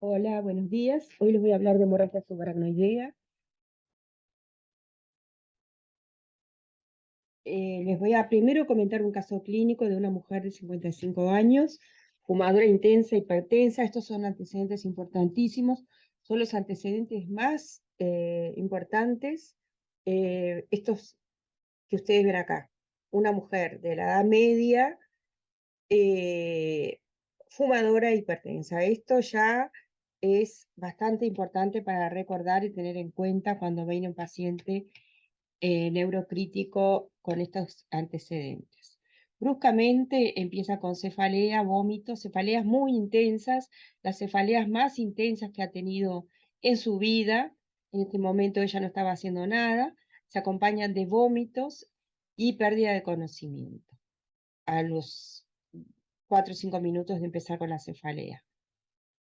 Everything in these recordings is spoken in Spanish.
Hola, buenos días. Hoy les voy a hablar de hemorragia subaracnoidea. Les voy a primero comentar un caso clínico de una mujer de 55 años, fumadora intensa, hipertensa. Estos son antecedentes importantísimos, son los antecedentes más importantes, estos que ustedes ven acá. Una mujer de la edad media, eh, fumadora e hipertensa. Esto ya es bastante importante para recordar y tener en cuenta cuando viene un paciente neurocrítico con estos antecedentes. Bruscamente empieza con cefalea, vómitos, cefaleas muy intensas, las cefaleas más intensas que ha tenido en su vida. En este momento ella no estaba haciendo nada, se acompañan de vómitos y pérdida de conocimiento a los 4 o 5 minutos de empezar con la cefalea.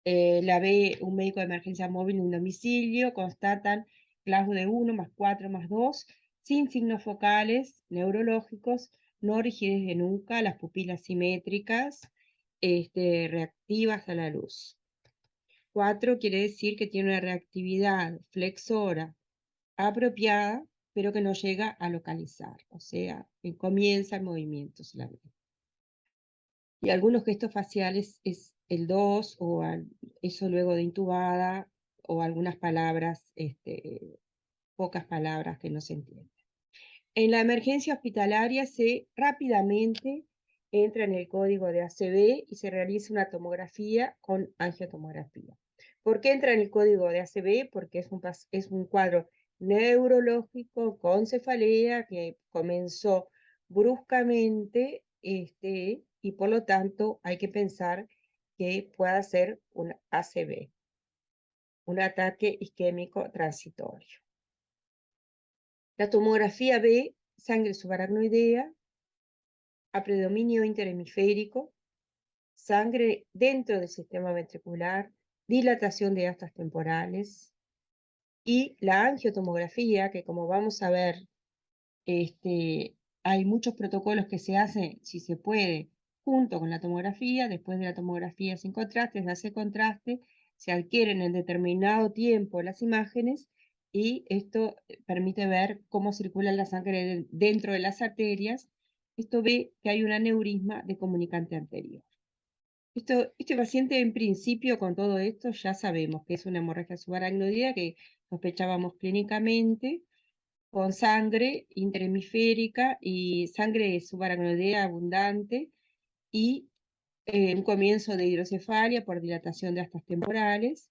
La ve un médico de emergencia móvil en un domicilio, constatan CLASBO de 1 más 4 más 2, sin signos focales neurológicos, no rigidez de nuca, las pupilas simétricas, reactivas a la luz. 4 quiere decir que tiene una reactividad flexora apropiada, pero que no llega a localizar, o sea, que comienza el movimiento solamente. Y algunos gestos faciales es el 2 o eso luego de intubada o algunas palabras, pocas palabras que no se entienden. En la emergencia hospitalaria se rápidamente entra en el código de ACB y se realiza una tomografía con angiotomografía. ¿Por qué entra en el código de ACB? Porque es un cuadro neurológico con cefalea que comenzó bruscamente, y por lo tanto hay que pensar que pueda ser un ACB, un ataque isquémico transitorio. La tomografía ve sangre subaracnoidea, a predominio interhemisférico, sangre dentro del sistema ventricular, dilatación de astas temporales y la angiotomografía, que como vamos a ver, hay muchos protocolos que se hacen, si se puede, junto con la tomografía. Después de la tomografía sin contraste, se hace contraste, se adquieren en determinado tiempo las imágenes y esto permite ver cómo circula la sangre dentro de las arterias. Esto ve que hay un aneurisma de comunicante anterior. Este paciente, en principio, con todo esto, ya sabemos que es una hemorragia subaracnoidea que sospechábamos clínicamente, con sangre interhemisférica y sangre subaracnoidea abundante y un comienzo de hidrocefalia por dilatación de astas temporales,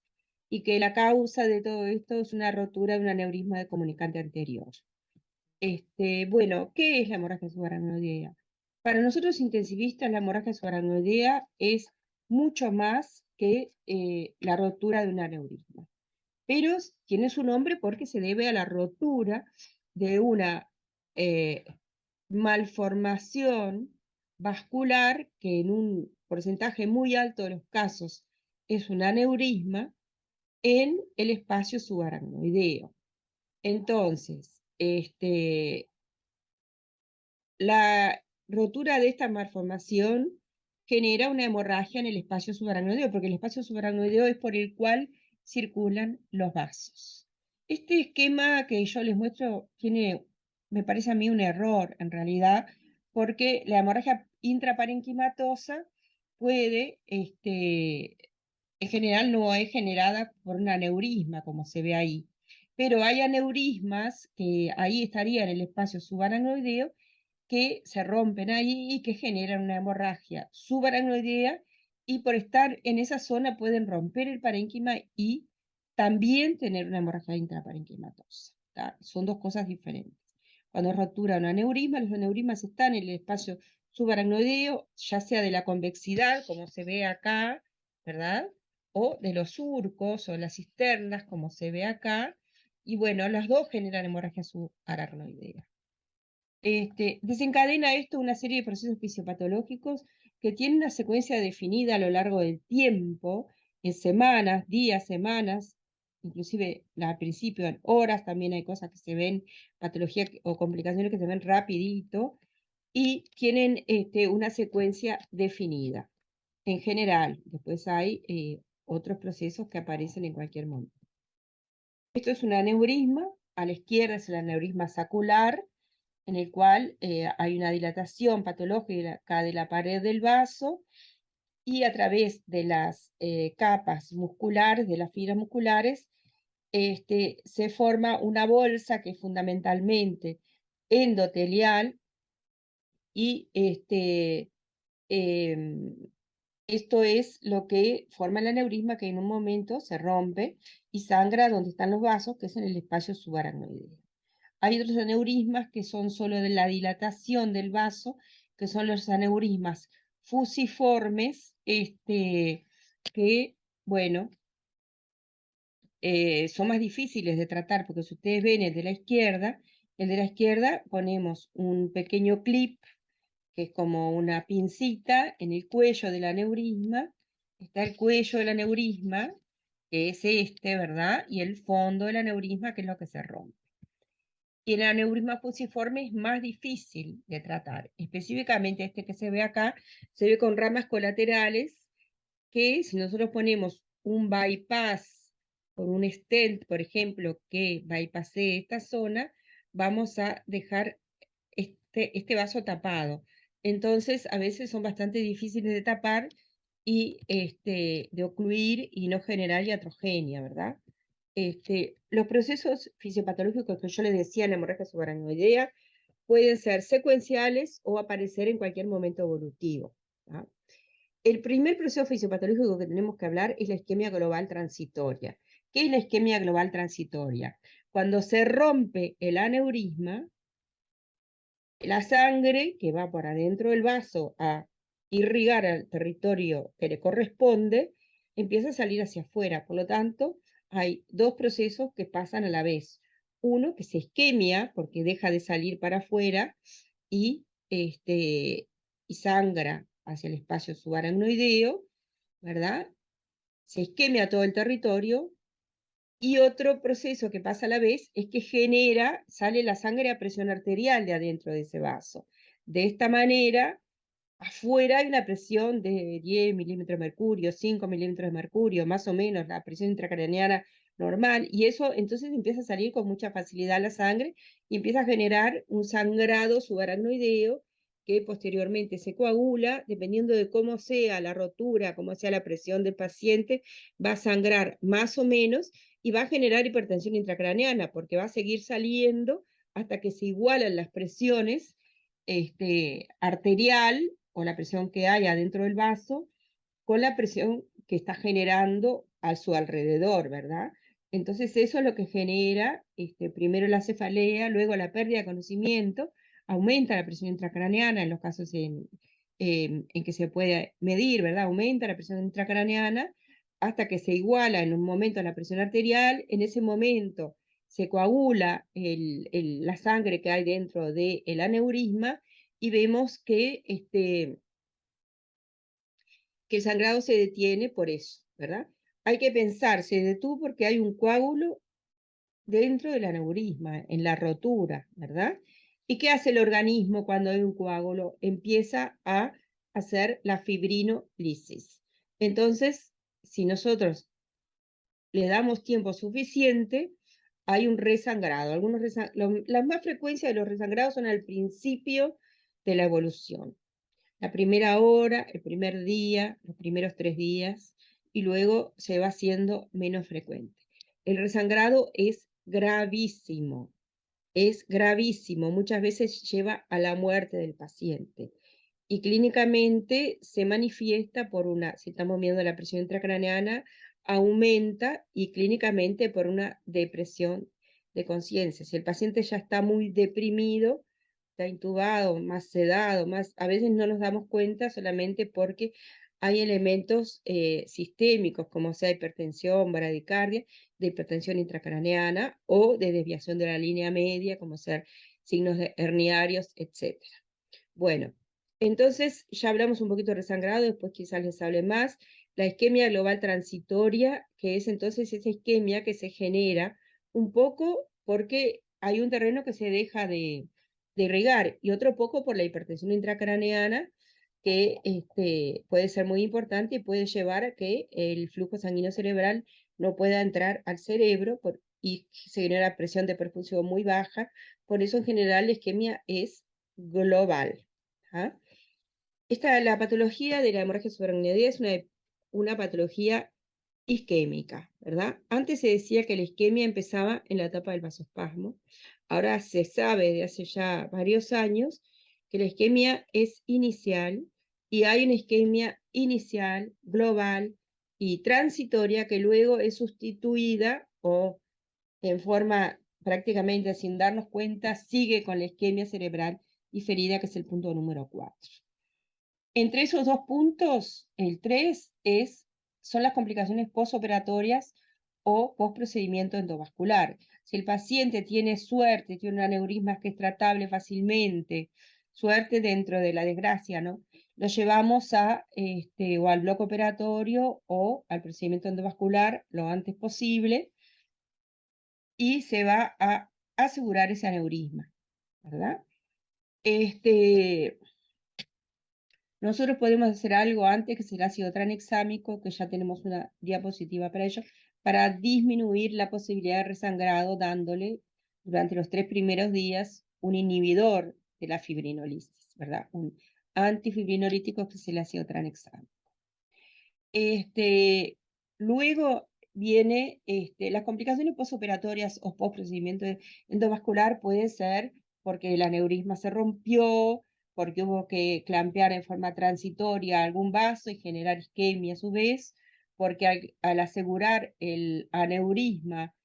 y que la causa de todo esto es una rotura de un aneurisma de comunicante anterior. Bueno, ¿qué es la hemorragia subaracnoidea? Para nosotros intensivistas, la hemorragia subaracnoidea es mucho más que la rotura de un aneurisma, pero tiene su nombre porque se debe a la rotura de una eh, malformación vascular que en un porcentaje muy alto de los casos es un aneurisma en el espacio subaracnoideo. Entonces, la rotura de esta malformación genera una hemorragia en el espacio subaracnoideo, porque el espacio subaracnoideo es por el cual circulan los vasos. Este esquema que yo les muestro tiene, me parece a mí, un error en realidad, porque la hemorragia intraparenquimatosa puede, en general no es generada por un aneurisma, como se ve ahí, pero hay aneurismas que ahí estarían en el espacio subaracnoideo que se rompen ahí y que generan una hemorragia subaracnoidea, y por estar en esa zona pueden romper el parénquima y también tener una hemorragia intraparenquimatosa. Son dos cosas diferentes. Cuando rotura un aneurisma, los aneurismas están en el espacio subaracnoideo, ya sea de la convexidad, como se ve acá, ¿verdad? O de los surcos o las cisternas, como se ve acá. Y bueno, las dos generan hemorragia subaracnoidea. Desencadena esto una serie de procesos fisiopatológicos que tienen una secuencia definida a lo largo del tiempo, en semanas, días, semanas, inclusive al principio en horas. También hay cosas que se ven, patologías o complicaciones que se ven rapidito y tienen una secuencia definida. En general, después hay otros procesos que aparecen en cualquier momento. Esto es un aneurisma, a la izquierda es el aneurisma sacular, en el cual hay una dilatación patológica de la pared del vaso y a través de las capas musculares, de las fibras musculares, se forma una bolsa que es fundamentalmente endotelial y em, esto es lo que forma el aneurisma que en un momento se rompe y sangra donde están los vasos, que es en el espacio subaracnoideo. Hay otros aneurismas que son solo de la dilatación del vaso, que son los aneurismas fusiformes, que, bueno, son más difíciles de tratar, porque si ustedes ven el de la izquierda ponemos un pequeño clip, que es como una pincita en el cuello del aneurisma, está el cuello del aneurisma, que es ¿verdad? Y el fondo del aneurisma, que es lo que se rompe. Y el aneurisma fusiforme es más difícil de tratar. Específicamente este que se ve acá, se ve con ramas colaterales que si nosotros ponemos un bypass con un stent, por ejemplo, que bypassee esta zona, vamos a dejar este vaso tapado. Entonces, a veces son bastante difíciles de tapar y de ocluir y no generar iatrogenia, ¿verdad? Los procesos fisiopatológicos que yo les decía en la hemorragia subaracnoidea pueden ser secuenciales o aparecer en cualquier momento evolutivo. ¿Ah? El primer proceso fisiopatológico que tenemos que hablar es la isquemia global transitoria. ¿Qué es la isquemia global transitoria? Cuando se rompe el aneurisma, la sangre que va por adentro del vaso a irrigar al territorio que le corresponde, empieza a salir hacia afuera. Por lo tanto, hay dos procesos que pasan a la vez. Uno que se isquemia porque deja de salir para afuera y, y sangra hacia el espacio subaracnoideo, ¿verdad? Se isquemia todo el territorio. Y otro proceso que pasa a la vez es que sale la sangre a presión arterial de adentro de ese vaso. De esta manera, afuera hay una presión de 10 milímetros de mercurio, 5 milímetros de mercurio, más o menos la presión intracraneana normal, y eso entonces empieza a salir con mucha facilidad la sangre y empieza a generar un sangrado subaracnoideo que posteriormente se coagula, dependiendo de cómo sea la rotura, cómo sea la presión del paciente, va a sangrar más o menos y va a generar hipertensión intracraneana, porque va a seguir saliendo hasta que se igualan las presiones arterial o la presión que hay adentro del vaso con la presión que está generando a su alrededor, ¿verdad? Entonces eso es lo que genera primero la cefalea, luego la pérdida de conocimiento, aumenta la presión intracraneana en los casos en que se puede medir, ¿verdad? Aumenta la presión intracraneana hasta que se iguala en un momento a la presión arterial, en ese momento se coagula la sangre que hay dentro del aneurisma y vemos que el sangrado se detiene por eso, ¿verdad? Hay que pensar, se detuvo porque hay un coágulo dentro del aneurisma, en la rotura, ¿verdad? ¿Y qué hace el organismo cuando hay un coágulo? Empieza a hacer la fibrinolisis. Entonces, si nosotros le damos tiempo suficiente, hay un resangrado. Las más frecuencias de los resangrados son al principio de la evolución. La primera hora, el primer día, los primeros 3 días, y luego se va haciendo menos frecuente. El resangrado es gravísimo, muchas veces lleva a la muerte del paciente. Y clínicamente se manifiesta si estamos viendo la presión intracraneana, aumenta y clínicamente por una depresión de conciencia. Si el paciente ya está muy deprimido, está intubado, más sedado, a veces no nos damos cuenta solamente porque hay elementos sistémicos, como sea hipertensión, bradicardia, de hipertensión intracraneana o de desviación de la línea media, como ser signos herniarios, etc. Bueno, entonces ya hablamos un poquito de resangrado, después quizás les hable más. La isquemia global transitoria, que es entonces esa isquemia que se genera un poco porque hay un terreno que se deja de irrigar y otro poco por la hipertensión intracraneana que puede ser muy importante y puede llevar a que el flujo sanguíneo cerebral no pueda entrar al cerebro y se genera presión de perfusión muy baja. Por eso, en general, la isquemia es global. ¿Ah? La patología de la hemorragia subaracnoidea es una patología isquémica, ¿verdad? Antes se decía que la isquemia empezaba en la etapa del vasospasmo. Ahora se sabe de hace ya varios años que la isquemia es inicial y hay una isquemia inicial, global y transitoria que luego es sustituida o en forma prácticamente sin darnos cuenta sigue con la isquemia cerebral diferida, que es el punto número 4. Entre esos dos puntos, el 3 son las complicaciones postoperatorias o postprocedimiento endovascular. Si el paciente tiene suerte, tiene un aneurisma que es tratable fácilmente, suerte dentro de la desgracia, ¿no? Lo llevamos o al bloque operatorio o al procedimiento endovascular lo antes posible y se va a asegurar ese aneurisma, ¿verdad? Nosotros podemos hacer algo antes, que es el ácido tranexámico, que ya tenemos una diapositiva para ello, para disminuir la posibilidad de resangrado, dándole durante los 3 primeros días un inhibidor de la fibrinolisis, ¿verdad? Un antifibrinolítico, que es el ácido tranexámico. Luego viene las complicaciones postoperatorias o postprocedimiento endovascular puede ser porque el aneurisma se rompió, porque hubo que clampear en forma transitoria algún vaso y generar isquemia a su vez, porque al asegurar el aneurisma,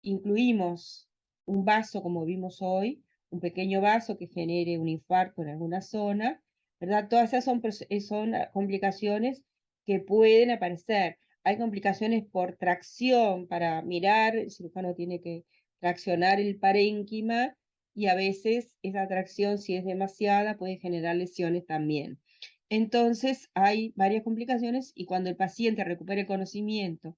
incluimos un vaso como vimos hoy, un pequeño vaso que genere un infarto en alguna zona, ¿verdad? Todas esas son complicaciones que pueden aparecer. Hay complicaciones por tracción para mirar, el cirujano tiene que traccionar el parénquima y a veces esa tracción, si es demasiada, puede generar lesiones también. Entonces, hay varias complicaciones y cuando el paciente recupere el conocimiento,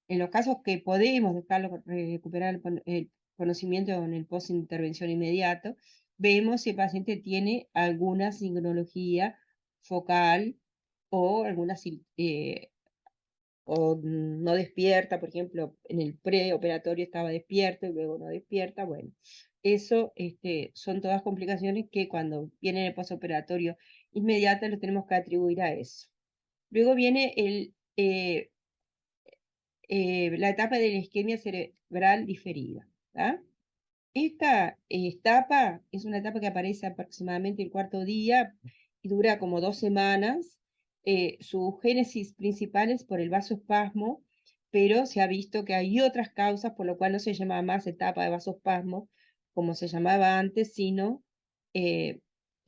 en los casos que podemos dejarlo recuperar el conocimiento en el post-intervención inmediato, vemos si el paciente tiene alguna signología focal o o no despierta, por ejemplo, en el preoperatorio estaba despierto y luego no despierta. Bueno, eso son todas complicaciones que cuando viene en el postoperatorio inmediato lo tenemos que atribuir a eso. Luego viene la etapa de la isquemia cerebral diferida. ¿Tá? Esta etapa es una etapa que aparece aproximadamente el cuarto día y dura como 2 semanas. Su génesis principal es por el vasoespasmo, pero se ha visto que hay otras causas, por lo cual no se llama más etapa de vasoespasmo, como se llamaba antes, sino eh,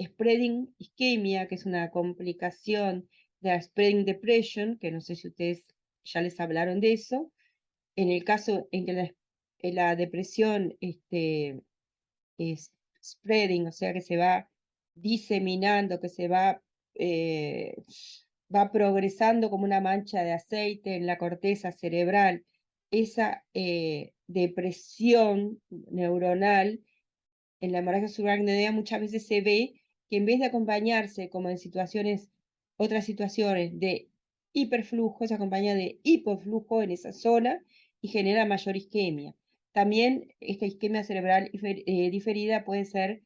spreading isquemia, que es una complicación de la spreading depression, que no sé si ustedes ya les hablaron de eso. En el caso en que la depresión es spreading, o sea que se va diseminando, que va progresando como una mancha de aceite en la corteza cerebral, esa depresión neuronal en la hemorragia subaracnoidea muchas veces se ve que en vez de acompañarse, como en otras situaciones de hiperflujo, se acompaña de hipoflujo en esa zona y genera mayor isquemia. También esta isquemia cerebral diferida puede ser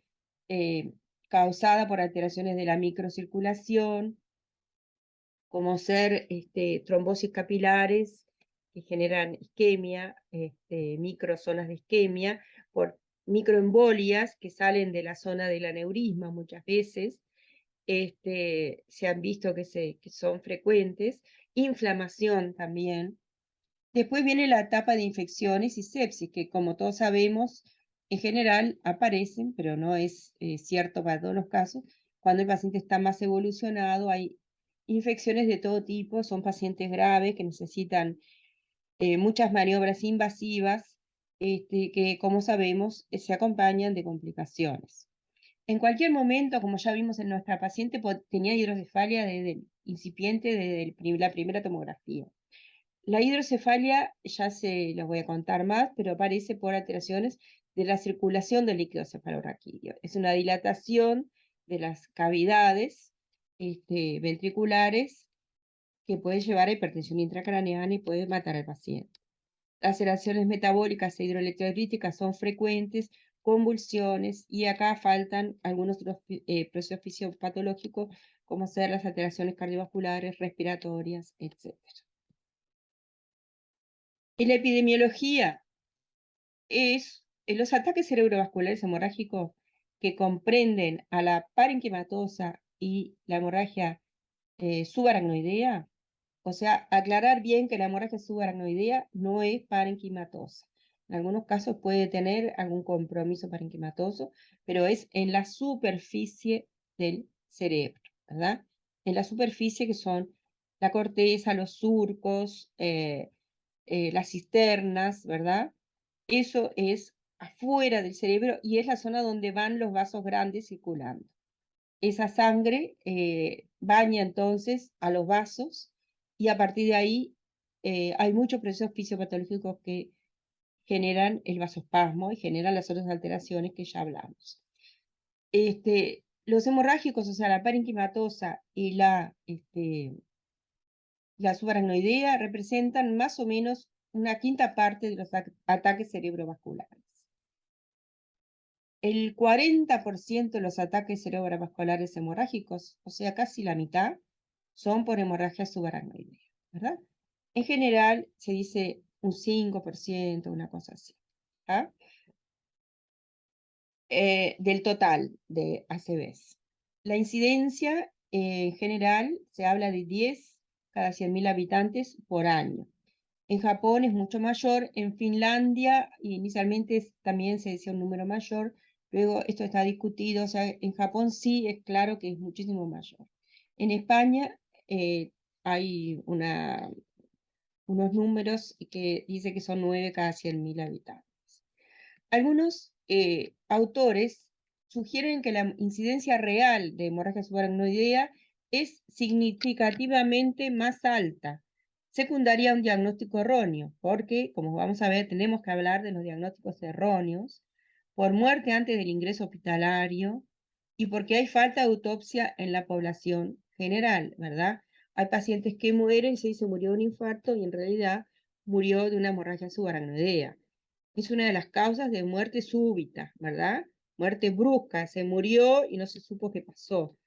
causada por alteraciones de la microcirculación, como ser trombosis capilares que generan isquemia, microzonas de isquemia, por microembolias que salen de la zona del aneurisma muchas veces, se han visto que son frecuentes, inflamación también. Después viene la etapa de infecciones y sepsis, que como todos sabemos, en general aparecen, pero no es cierto para todos los casos. Cuando el paciente está más evolucionado, hay infecciones de todo tipo, son pacientes graves que necesitan muchas maniobras invasivas, que como sabemos se acompañan de complicaciones. En cualquier momento, como ya vimos en nuestra paciente, tenía hidrocefalia incipiente desde la primera tomografía. La hidrocefalia ya se los voy a contar más, pero aparece por alteraciones de la circulación del líquido cefalorraquídeo. Es una dilatación de las cavidades ventriculares que puede llevar a hipertensión intracraneana y puede matar al paciente. Las alteraciones metabólicas e hidroelectrolíticas son frecuentes, convulsiones, y acá faltan algunos otros procesos fisiopatológicos, como ser las alteraciones cardiovasculares, respiratorias, etc. En la epidemiología es los ataques cerebrovasculares hemorrágicos que comprenden a la parenquimatosa y la hemorragia subaracnoidea. O sea, aclarar bien que la hemorragia subaracnoidea no es parenquimatosa. En algunos casos puede tener algún compromiso parenquimatoso, pero es en la superficie del cerebro, ¿verdad? En la superficie, que son la corteza, los surcos, las cisternas, ¿verdad? Eso es afuera del cerebro y es la zona donde van los vasos grandes circulando. Esa sangre baña entonces a los vasos y a partir de ahí hay muchos procesos fisiopatológicos que generan el vasospasmo y generan las otras alteraciones que ya hablamos. Los hemorrágicos, o sea, la parenquimatosa y la subaracnoidea representan más o menos una quinta parte de los ataques cerebrovasculares. El 40% de los ataques cerebrovasculares hemorrágicos, o sea, casi la mitad, son por hemorragia subaracnoidea, ¿verdad? En general se dice un 5%, una cosa así, ¿ah? Del total de ACVs. La incidencia en general se habla de 10 cada 100.000 habitantes por año. En Japón es mucho mayor, en Finlandia inicialmente también se decía un número mayor, luego esto está discutido, o sea, en Japón sí es claro que es muchísimo mayor. En España hay unos números que dice que son 9 cada 100.000 habitantes. Algunos autores sugieren que la incidencia real de hemorragia subaracnoidea es significativamente más alta, secundaria a un diagnóstico erróneo, porque, como vamos a ver, tenemos que hablar de los diagnósticos erróneos, por muerte antes del ingreso hospitalario y porque hay falta de autopsia en la población general, ¿verdad? Hay pacientes que mueren, se dice murió de un infarto y en realidad murió de una hemorragia subaracnoidea. Es una de las causas de muerte súbita, ¿verdad? Muerte brusca, se murió y no se supo qué pasó.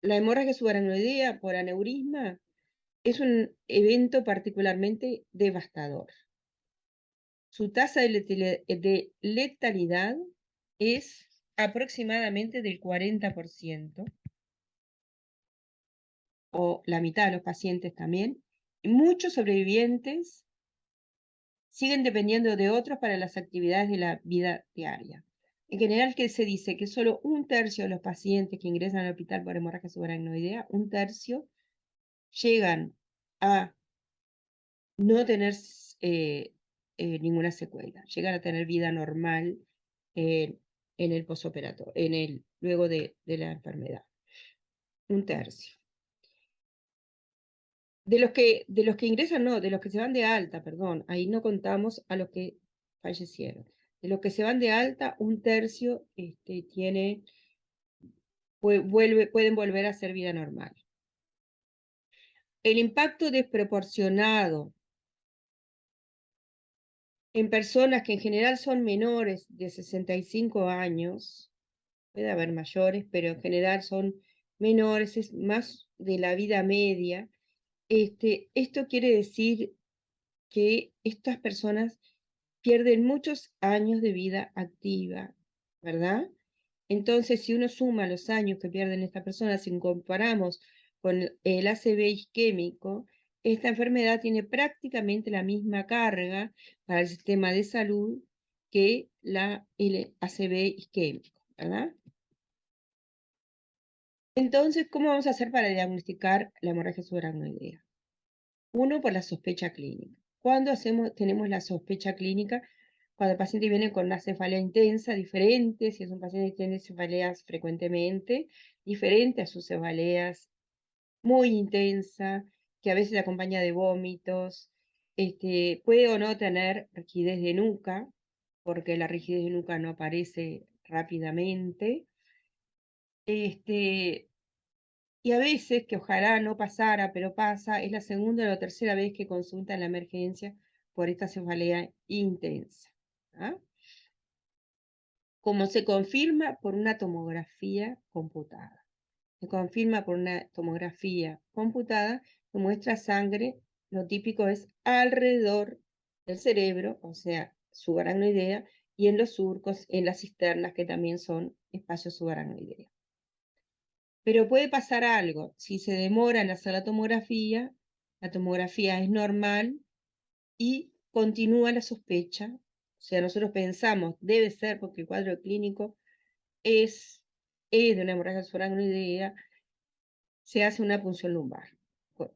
La hemorragia subaracnoidea por aneurisma es un evento particularmente devastador. Su tasa de letalidad es aproximadamente del 40%, o la mitad de los pacientes también. Muchos sobrevivientes siguen dependiendo de otros para las actividades de la vida diaria. En general, que se dice que solo un tercio de los pacientes que ingresan al hospital por hemorragia subaracnoidea, un tercio, llegan a no tener ninguna secuela, llegan a tener vida normal en el posoperatorio, luego de la enfermedad. Un tercio. De los que ingresan, no, de los que se van de alta, perdón, ahí no contamos a los que fallecieron. De los que se van de alta, un tercio pueden volver a hacer vida normal. El impacto desproporcionado en personas que en general son menores de 65 años, puede haber mayores, pero en general son menores, es más de la vida media. Esto quiere decir que estas personas pierden muchos años de vida activa, ¿verdad? Entonces, si uno suma los años que pierden estas personas, si comparamos con el ACV isquémico, esta enfermedad tiene prácticamente la misma carga para el sistema de salud que el ACV isquémico, ¿verdad? Entonces, ¿cómo vamos a hacer para diagnosticar la hemorragia subaracnoidea? Uno, por la sospecha clínica. ¿Cuándo tenemos la sospecha clínica? Cuando el paciente viene con una cefalea intensa, diferente, si es un paciente que tiene cefaleas frecuentemente, diferente a sus cefaleas muy intensa, que a veces acompaña de vómitos, puede o no tener rigidez de nuca, porque la rigidez de nuca no aparece rápidamente. Y a veces, que ojalá no pasara, pero pasa, es la segunda o la tercera vez que consultan la emergencia por esta cefalea intensa. ¿Ah? Como se confirma por una tomografía computada. Se confirma por una tomografía computada que muestra sangre, lo típico es alrededor del cerebro, o sea, subaracnoidea, y en los surcos, en las cisternas, que también son espacios subaracnoideos. Pero puede pasar algo, si se demora en hacer la tomografía es normal y continúa la sospecha. O sea, nosotros pensamos, debe ser porque el cuadro clínico es, es de una hemorragia subaracnoidea, se hace una punción lumbar.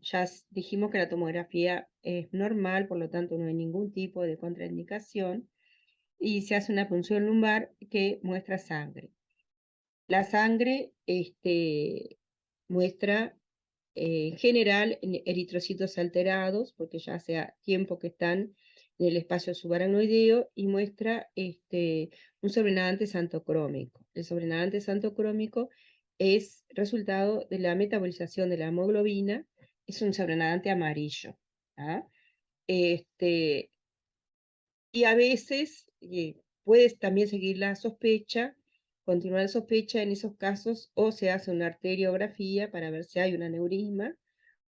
Ya dijimos que la tomografía es normal, por lo tanto no hay ningún tipo de contraindicación, y se hace una punción lumbar que muestra sangre. La sangre muestra en general eritrocitos alterados, porque ya hace tiempo que están en el espacio subaracnoideo, y muestra un sobrenadante santocrómico. El sobrenadante santocrómico es resultado de la metabolización de la hemoglobina, es un sobrenadante amarillo. ¿Ah? Y a veces puedes también seguir la sospecha, continuar la sospecha en esos casos, o se hace una arteriografía para ver si hay un aneurisma,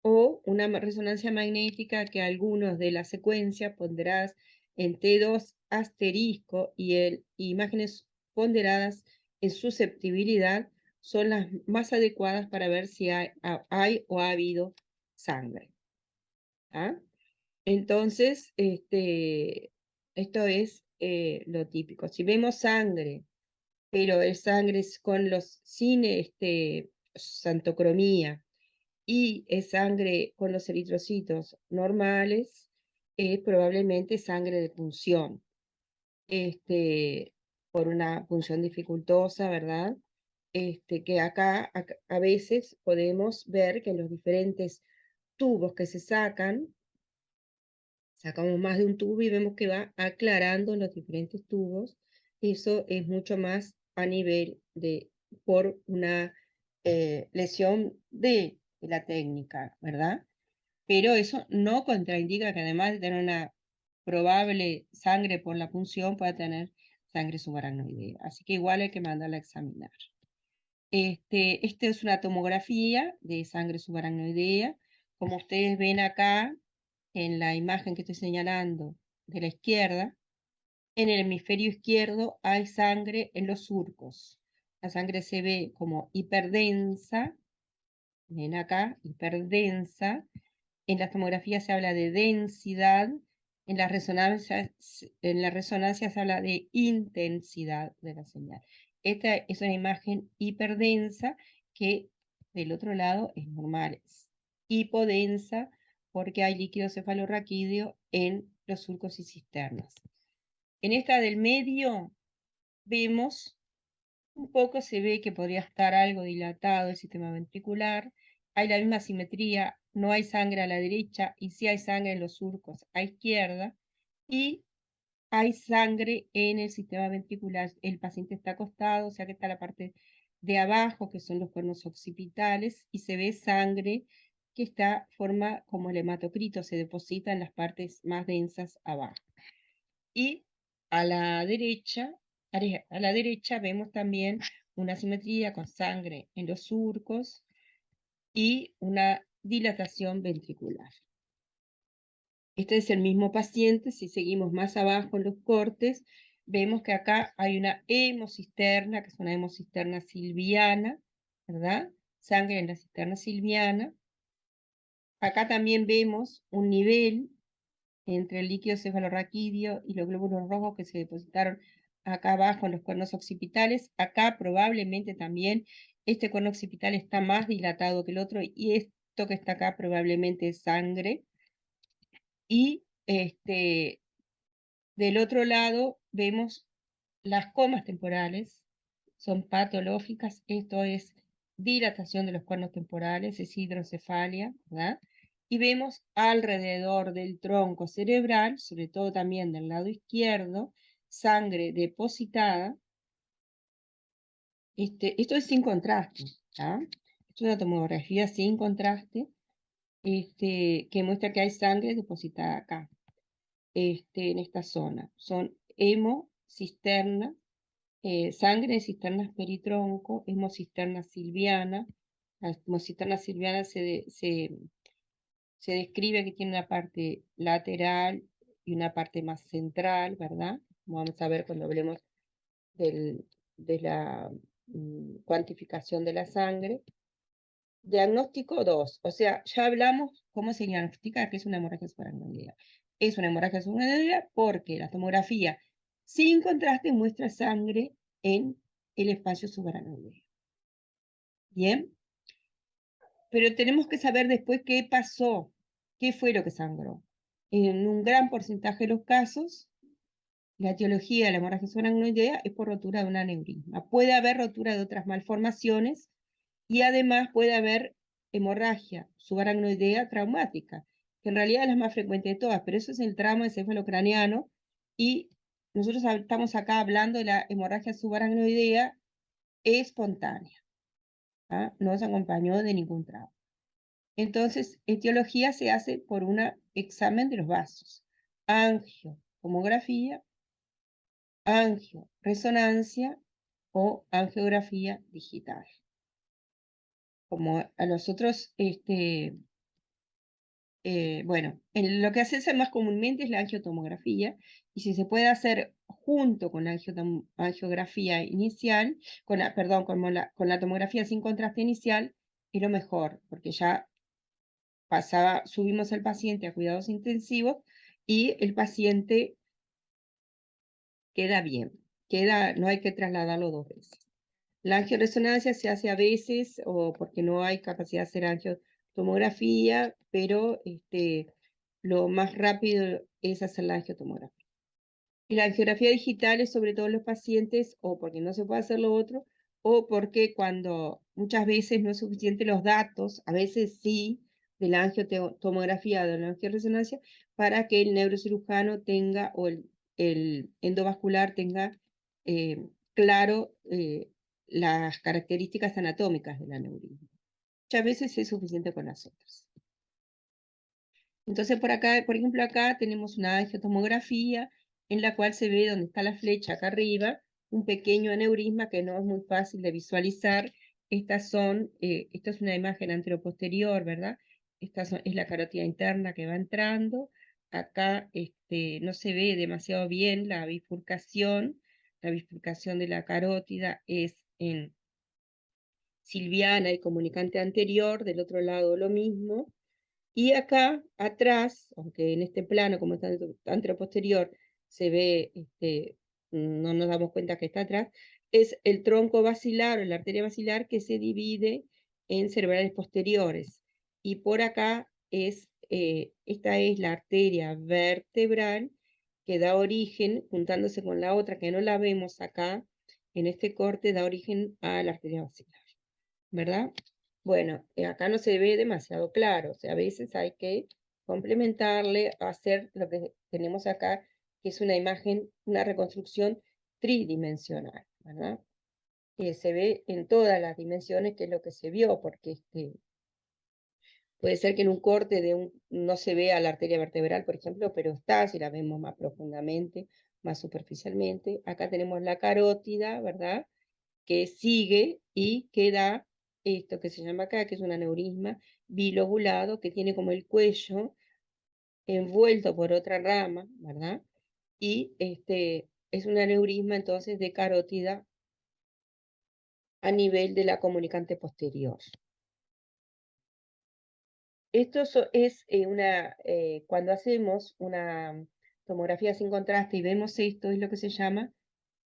o una resonancia magnética, que algunos de la secuencia ponderadas en T2 asterisco y imágenes ponderadas en susceptibilidad son las más adecuadas para ver si hay o ha habido sangre. ¿Ah? Entonces, esto es lo típico. Si vemos sangre, pero es sangre sin santocromía, y es sangre con los eritrocitos normales, es probablemente sangre de punción, por una punción dificultosa, ¿verdad? Que acá a veces podemos ver que en los diferentes tubos que se sacan, sacamos más de un tubo y vemos que va aclarando los diferentes tubos. Eso es mucho más a nivel por una lesión de la técnica, ¿verdad? Pero eso no contraindica que, además de tener una probable sangre por la punción, pueda tener sangre subaracnoidea. Así que igual hay que mandarla a examinar. Este es una tomografía de sangre subaracnoidea. Como ustedes ven acá, en la imagen que estoy señalando de la izquierda, en el hemisferio izquierdo hay sangre en los surcos. La sangre se ve como hiperdensa, ven acá, hiperdensa. En la tomografía se habla de densidad, en la resonancia se habla de intensidad de la señal. Esta es una imagen hiperdensa, que del otro lado es normal, es hipodensa, porque hay líquido cefalorraquídeo en los surcos y cisternas. En esta del medio vemos un poco, se ve que podría estar algo dilatado el sistema ventricular. Hay la misma simetría, no hay sangre a la derecha y sí hay sangre en los surcos a izquierda. Y hay sangre en el sistema ventricular. El paciente está acostado, o sea que está la parte de abajo, que son los cuernos occipitales, y se ve sangre que forma como el hematocrito, se deposita en las partes más densas abajo. Y a la derecha, a la derecha vemos también una simetría con sangre en los surcos y una dilatación ventricular. Este es el mismo paciente. Si seguimos más abajo en los cortes, vemos que acá hay una hemocisterna, que es una hemocisterna silviana, ¿verdad? Sangre en la cisterna silviana. Acá también vemos un nivel entre el líquido cefalorraquídeo y los glóbulos rojos que se depositaron acá abajo en los cuernos occipitales. Acá probablemente también este cuerno occipital está más dilatado que el otro, y esto que está acá probablemente es sangre. Y del otro lado vemos las comas temporales, son patológicas. Esto es dilatación de los cuernos temporales, es hidrocefalia, ¿verdad? Y vemos alrededor del tronco cerebral, sobre todo también del lado izquierdo, sangre depositada, Esto es sin contraste, ¿ah? Es una tomografía sin contraste, que muestra que hay sangre depositada acá, en esta zona. Son hemocisternas, sangre de cisternas peritronco, hemocisterna silviana. La hemocisterna silviana se describe que tiene una parte lateral y una parte más central, ¿verdad? Como vamos a ver cuando hablemos de la cuantificación de la sangre. Diagnóstico 2, o sea, ya hablamos cómo se diagnostica que es una hemorragia subaracnoidea. Es una hemorragia subaracnoidea porque la tomografía sin contraste muestra sangre en el espacio subaracnoideo. Bien, pero tenemos que saber después qué pasó, qué fue lo que sangró. En un gran porcentaje de los casos, la etiología de la hemorragia subaracnoidea es por rotura de un aneurisma. Puede haber rotura de otras malformaciones y además puede haber hemorragia subaracnoidea traumática, que en realidad es la más frecuente de todas, pero eso es el trauma encefalocraniano y nosotros estamos acá hablando de la hemorragia subaracnoidea espontánea, ¿ah? No se acompañó de ningún trauma. Entonces, etiología se hace por un examen de los vasos, angiotomografía, angioresonancia o angiografía digital. Como a nosotros, bueno, lo que hace más comúnmente es la angiotomografía, y si se puede hacer junto con la angiografía inicial, perdón, con la tomografía sin contraste inicial, es lo mejor, porque ya subimos al paciente a cuidados intensivos y el paciente queda bien, no hay que trasladarlo 2 veces. La angioresonancia se hace a veces o porque no hay capacidad de hacer angiotomografía, pero lo más rápido es hacer la angiotomografía. Y la angiografía digital es sobre todo en los pacientes o porque no se puede hacer lo otro o porque cuando muchas veces no es suficiente los datos, a veces sí, de la angiotomografía o de la angioresonancia para que el neurocirujano tenga o el endovascular tenga claro las características anatómicas del aneurisma. Muchas veces es suficiente con las otras. Entonces, por acá, por ejemplo, acá tenemos una angiotomografía en la cual se ve donde está la flecha acá arriba, un pequeño aneurisma que no es muy fácil de visualizar. Esta es una imagen anteroposterior, ¿verdad? Es la carótida interna que va entrando. Acá no se ve demasiado bien la bifurcación. La bifurcación de la carótida es en silviana y comunicante anterior, del otro lado lo mismo. Y acá atrás, aunque en este plano, como está anteroposterior, se ve, no nos damos cuenta que está atrás, es el tronco basilar o la arteria basilar que se divide en cerebrales posteriores. Y por acá esta es la arteria vertebral que da origen, juntándose con la otra que no la vemos acá, en este corte da origen a la arteria basilar, ¿verdad? Bueno, acá no se ve demasiado claro, o sea, a veces hay que complementarle, hacer lo que tenemos acá, que es una imagen, una reconstrucción tridimensional, ¿verdad? Que se ve en todas las dimensiones, que es lo que se vio, porque puede ser que en un corte no se vea la arteria vertebral, por ejemplo, pero está, si la vemos más profundamente, más superficialmente. Acá tenemos la carótida, ¿verdad? Que sigue y que da esto que se llama acá, que es un aneurisma bilobulado, que tiene como el cuello envuelto por otra rama, ¿verdad? Y es un aneurisma entonces de carótida a nivel de la comunicante posterior. Esto es cuando hacemos una tomografía sin contraste y vemos esto, es lo que se llama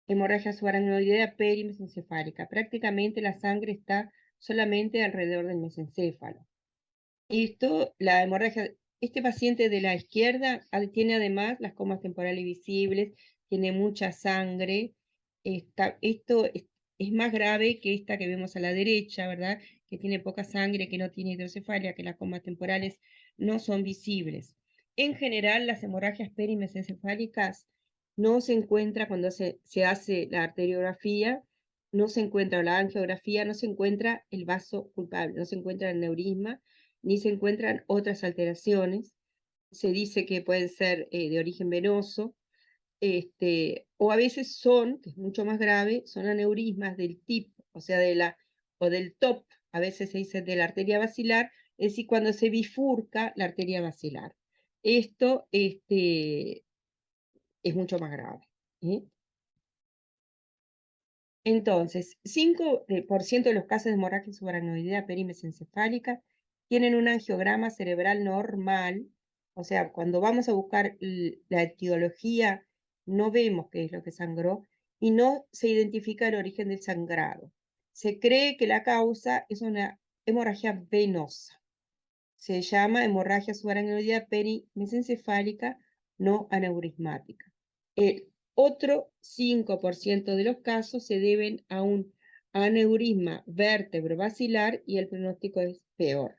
hemorragia subaracnoidea perimesencefálica. Prácticamente la sangre está solamente alrededor del mesencéfalo. La hemorragia, este paciente de la izquierda tiene además las comas temporales visibles, tiene mucha sangre. Esto es más grave que esta que vemos a la derecha, ¿verdad? Que tiene poca sangre, que no tiene hidrocefalia, que las comas temporales no son visibles. En general, las hemorragias perimesencefálicas no se encuentra cuando se hace la arteriografía, no se encuentra, la angiografía no se encuentra el vaso culpable, no se encuentra el neurisma, ni se encuentran otras alteraciones. Se dice que pueden ser de origen venoso, o a veces son, que es mucho más grave, son aneurismas del tip, o sea, o del top, a veces se dice de la arteria basilar, es decir, cuando se bifurca la arteria basilar. Esto es mucho más grave. ¿Eh? Entonces, 5% de los casos de hemorragia subaracnoidea perimesencefálica tienen un angiograma cerebral normal, o sea, cuando vamos a buscar la etiología, no vemos qué es lo que sangró y no se identifica el origen del sangrado. Se cree que la causa es una hemorragia venosa. Se llama hemorragia subaracnoidea perimesencefálica no aneurismática. El otro 5% de los casos se deben a un aneurisma vértebro-basilar y el pronóstico es peor.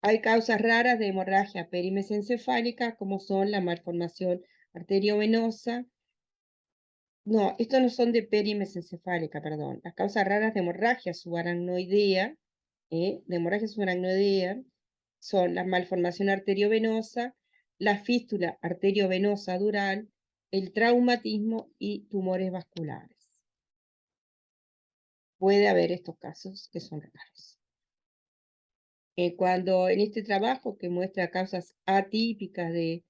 Hay causas raras de hemorragia perimesencefálica, como son la malformación arteriovenosa. No, estos no son de perimesencefálica, perdón. Las causas raras de hemorragia subaracnoidea, son la malformación arteriovenosa, la fístula arteriovenosa dural, el traumatismo y tumores vasculares. Puede haber estos casos que son raros. Cuando en este trabajo que muestra causas atípicas de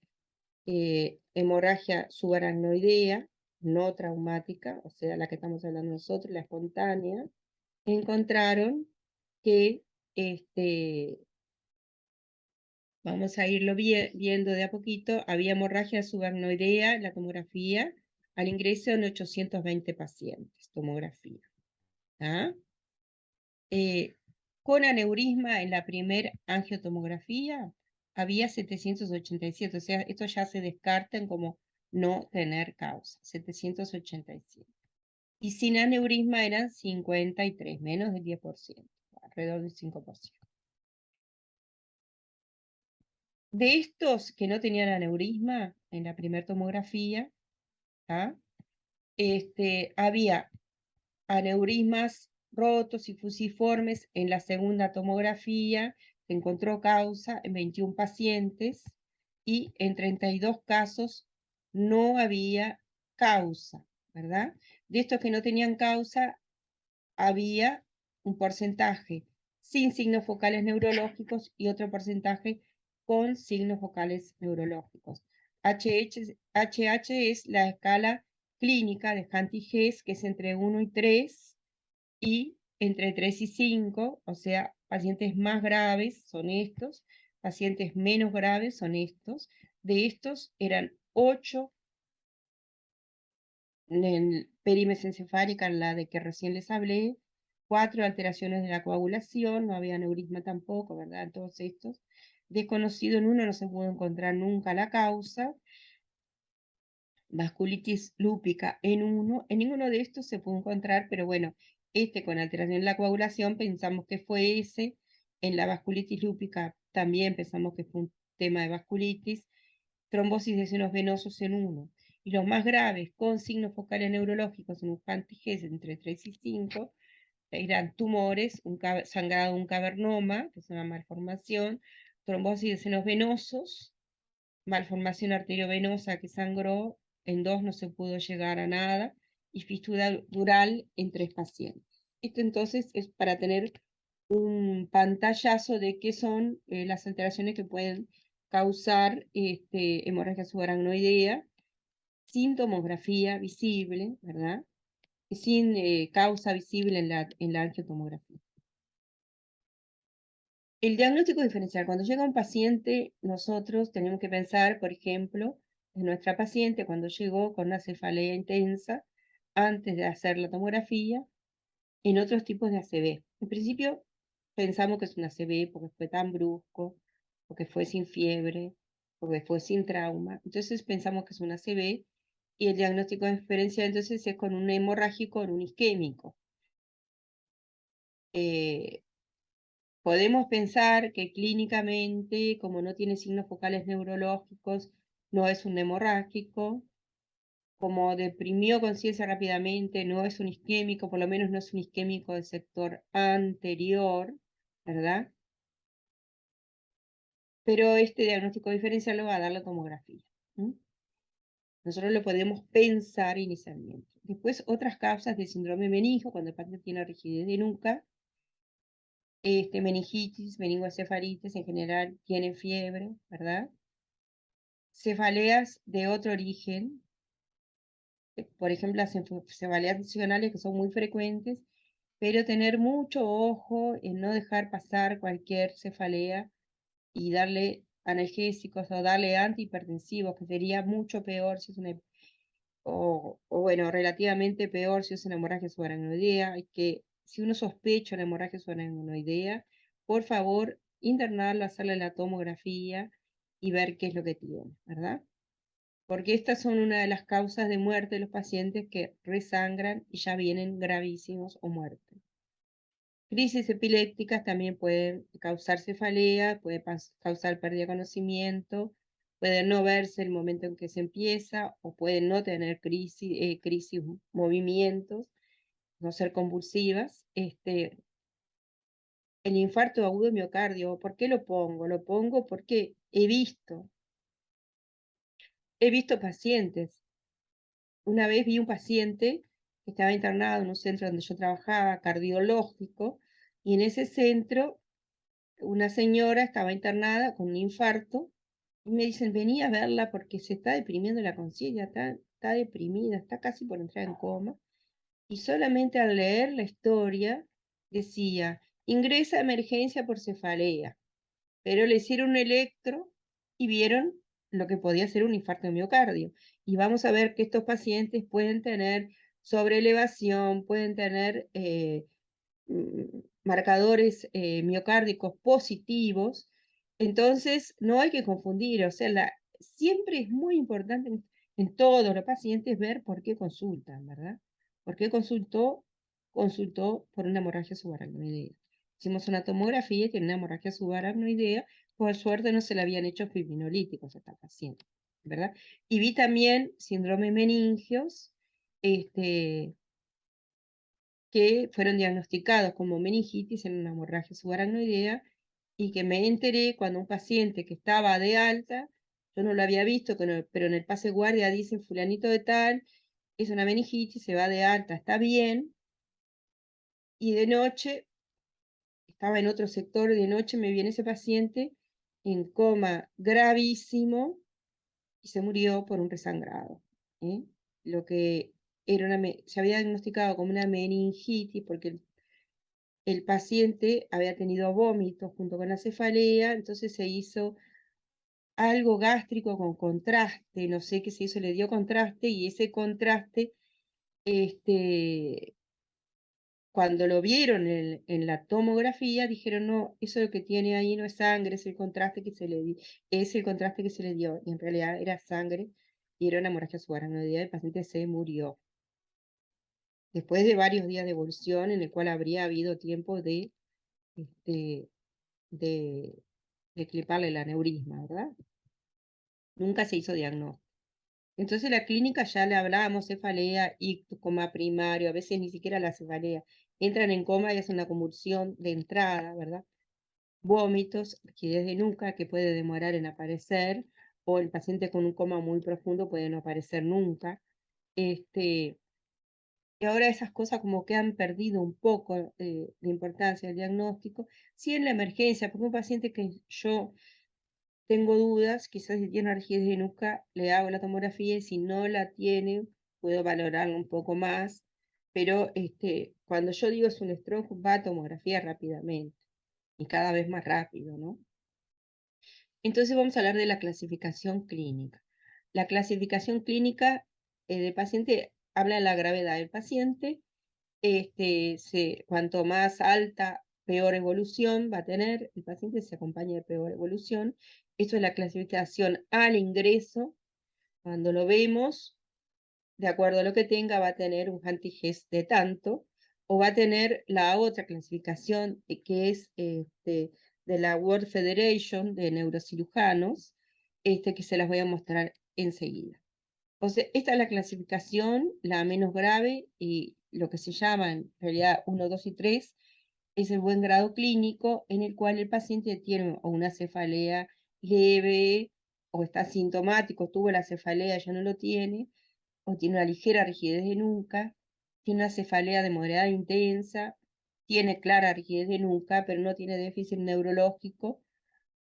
hemorragia subaracnoidea, no traumática, o sea, la que estamos hablando nosotros, la espontánea, encontraron que vamos a irlo viendo de a poquito. Había hemorragia subaracnoidea en la tomografía al ingreso en 820 pacientes, tomografía. ¿Ah? Con aneurisma en la primera angiotomografía había 787, o sea, esto ya se descartan como no tener causa, 787. Y sin aneurisma eran 53, menos del 10%, alrededor del 5%. De estos que no tenían aneurisma en la primera tomografía, ¿ah? Había aneurismas rotos y fusiformes en la segunda tomografía, se encontró causa en 21 pacientes y en 32 casos no había causa, ¿verdad? De estos que no tenían causa, había un porcentaje sin signos focales neurológicos y otro porcentaje con signos focales neurológicos. HH es la escala clínica de Hanty-Hess, que es entre 1 y 3, y entre 3 y 5, o sea, pacientes más graves son estos, pacientes menos graves son estos. De estos eran 8 en perimesencefálica, la de que recién les hablé, 4 alteraciones de la coagulación, no había aneurisma tampoco, ¿verdad? Todos estos. Desconocido en uno, no se pudo encontrar nunca la causa. Vasculitis lúpica en uno, en ninguno de estos se pudo encontrar, pero bueno, con alteración de la coagulación pensamos que fue ese. En la vasculitis lúpica también pensamos que fue un tema de vasculitis. Trombosis de senos venosos en uno. Y los más graves, con signos focales neurológicos en un Hanty-Hess entre 3 y 5, eran tumores, sangrado de un cavernoma, que es una malformación, trombosis de senos venosos, malformación arteriovenosa que sangró, en 2 no se pudo llegar a nada, y fístula dural en 3 pacientes. Esto entonces es para tener un pantallazo de qué son las alteraciones que pueden causar hemorragia subaracnoidea sin tomografía visible, ¿verdad? Sin causa visible en la angiotomografía. El diagnóstico diferencial. Cuando llega un paciente, nosotros tenemos que pensar, por ejemplo, en nuestra paciente cuando llegó con una cefalea intensa antes de hacer la tomografía, en otros tipos de ACV. En principio, pensamos que es un ACV porque fue tan brusco, porque fue sin fiebre, porque fue sin trauma. Entonces pensamos que es un ACV y el diagnóstico diferencial entonces es con un hemorrágico o un isquémico. Podemos pensar que clínicamente, como no tiene signos focales neurológicos, no es un hemorrágico, como deprimió conciencia rápidamente, no es un isquémico, por lo menos no es un isquémico del sector anterior, ¿verdad? Pero este diagnóstico diferencial lo va a dar la tomografía. ¿M? Nosotros lo podemos pensar inicialmente. Después, otras causas de síndrome meningio, cuando el paciente tiene rigidez de nuca, meningitis, meningoencefalitis, en general tienen fiebre, ¿verdad? Cefaleas de otro origen, por ejemplo, las cefaleas funcionales que son muy frecuentes, pero tener mucho ojo en no dejar pasar cualquier cefalea y darle analgésicos o darle antihipertensivos, que sería mucho peor si es una, o bueno, relativamente peor si es una hemorragia subaracnoidea, que si uno sospecha una hemorragia subaracnoidea, por favor, internarlo, hacerle la tomografía y ver qué es lo que tiene, ¿verdad? Porque estas son una de las causas de muerte de los pacientes que resangran y ya vienen gravísimos o muerte. Crisis epilépticas también pueden causar cefalea, puede causar pérdida de conocimiento, puede no verse el momento en que se empieza o puede no tener crisis, movimientos, no ser convulsivas. El infarto agudo de miocardio, ¿por qué lo pongo? Lo pongo porque he visto pacientes. Una vez vi un paciente que estaba internado en un centro donde yo trabajaba, cardiológico, y en ese centro una señora estaba internada con un infarto y me dicen, vení a verla porque se está deprimiendo la conciencia, está deprimida, está casi por entrar en coma. Y solamente al leer la historia decía, ingresa a emergencia por cefalea, pero le hicieron un electro y vieron lo que podía ser un infarto de miocardio. Y vamos a ver que estos pacientes pueden tener sobreelevación, pueden tener marcadores miocárdicos positivos. Entonces, no hay que confundir, o sea, siempre es muy importante en todos los pacientes ver por qué consultan, ¿verdad? ¿Por qué consultó por una hemorragia subaracnoidea? Hicimos una tomografía y tiene una hemorragia subaracnoidea. Por suerte no se le habían hecho fibrinolíticos a esta paciente, ¿verdad? Y vi también síndrome meningios, que fueron diagnosticados como meningitis en una hemorragia subaracnoidea y que me enteré cuando un paciente que estaba de alta, yo no lo había visto, pero en el pase guardia dice fulanito de tal, es una meningitis, se va de alta, está bien, y de noche, estaba en otro sector, de noche me viene ese paciente en coma gravísimo y se murió por un resangrado. ¿Eh? Lo que se había diagnosticado como una meningitis porque el paciente había tenido vómitos junto con la cefalea, entonces se hizo algo gástrico con contraste, no sé qué se hizo, le dio contraste y ese contraste, este, cuando lo vieron en la tomografía, dijeron, no, eso lo que tiene ahí no es sangre, es el contraste que se le dio, es el contraste que se le dio, y en realidad era sangre y era una hemorragia subaracnoidea, el paciente se murió. Después de varios días de evolución en el cual habría habido tiempo este, de, de cliparle el aneurisma, ¿verdad? Nunca se hizo diagnóstico. Entonces la clínica ya le hablábamos cefalea, ictus, coma primario, a veces ni siquiera la cefalea. Entran en coma y hacen una convulsión de entrada, ¿verdad? Vómitos, rigidez de nuca que puede demorar en aparecer, o el paciente con un coma muy profundo puede no aparecer nunca. Y ahora esas cosas como que han perdido un poco de importancia el diagnóstico. Sí en la emergencia, porque un paciente que yo tengo dudas, quizás si tiene rigidez de nuca, le hago la tomografía y si no la tiene, puedo valorarlo un poco más. Pero cuando yo digo es un stroke, va a tomografía rápidamente y cada vez más rápido, ¿no? Entonces vamos a hablar de la clasificación clínica. La clasificación clínica del paciente habla de la gravedad del paciente. Cuanto más alta, peor evolución va a tener el paciente, se acompaña de peor evolución. Esto es la clasificación al ingreso. Cuando lo vemos, de acuerdo a lo que tenga, va a tener un Hantigest de tanto, o va a tener la otra clasificación que es de la World Federation de Neurocirujanos, que se las voy a mostrar enseguida. O sea, esta es la clasificación, la menos grave, y lo que se llama en realidad 1, 2 y 3 es el buen grado clínico, en el cual el paciente tiene o una cefalea leve, o está sintomático, tuvo la cefalea, ya no lo tiene, o tiene una ligera rigidez de nuca, tiene una cefalea de moderada a intensa, tiene clara rigidez de nuca, pero no tiene déficit neurológico,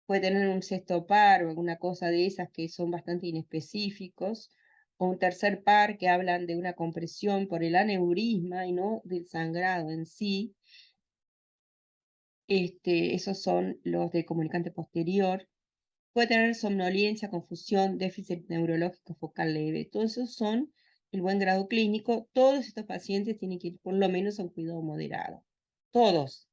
puede tener un sexto par o alguna cosa de esas que son bastante inespecíficos, o un tercer par que hablan de una compresión por el aneurisma y no del sangrado en sí. Esos son los de comunicante posterior. Puede tener somnolencia, confusión, déficit neurológico focal leve. Todos esos son el buen grado clínico. Todos estos pacientes tienen que ir por lo menos a un cuidado moderado. Todos.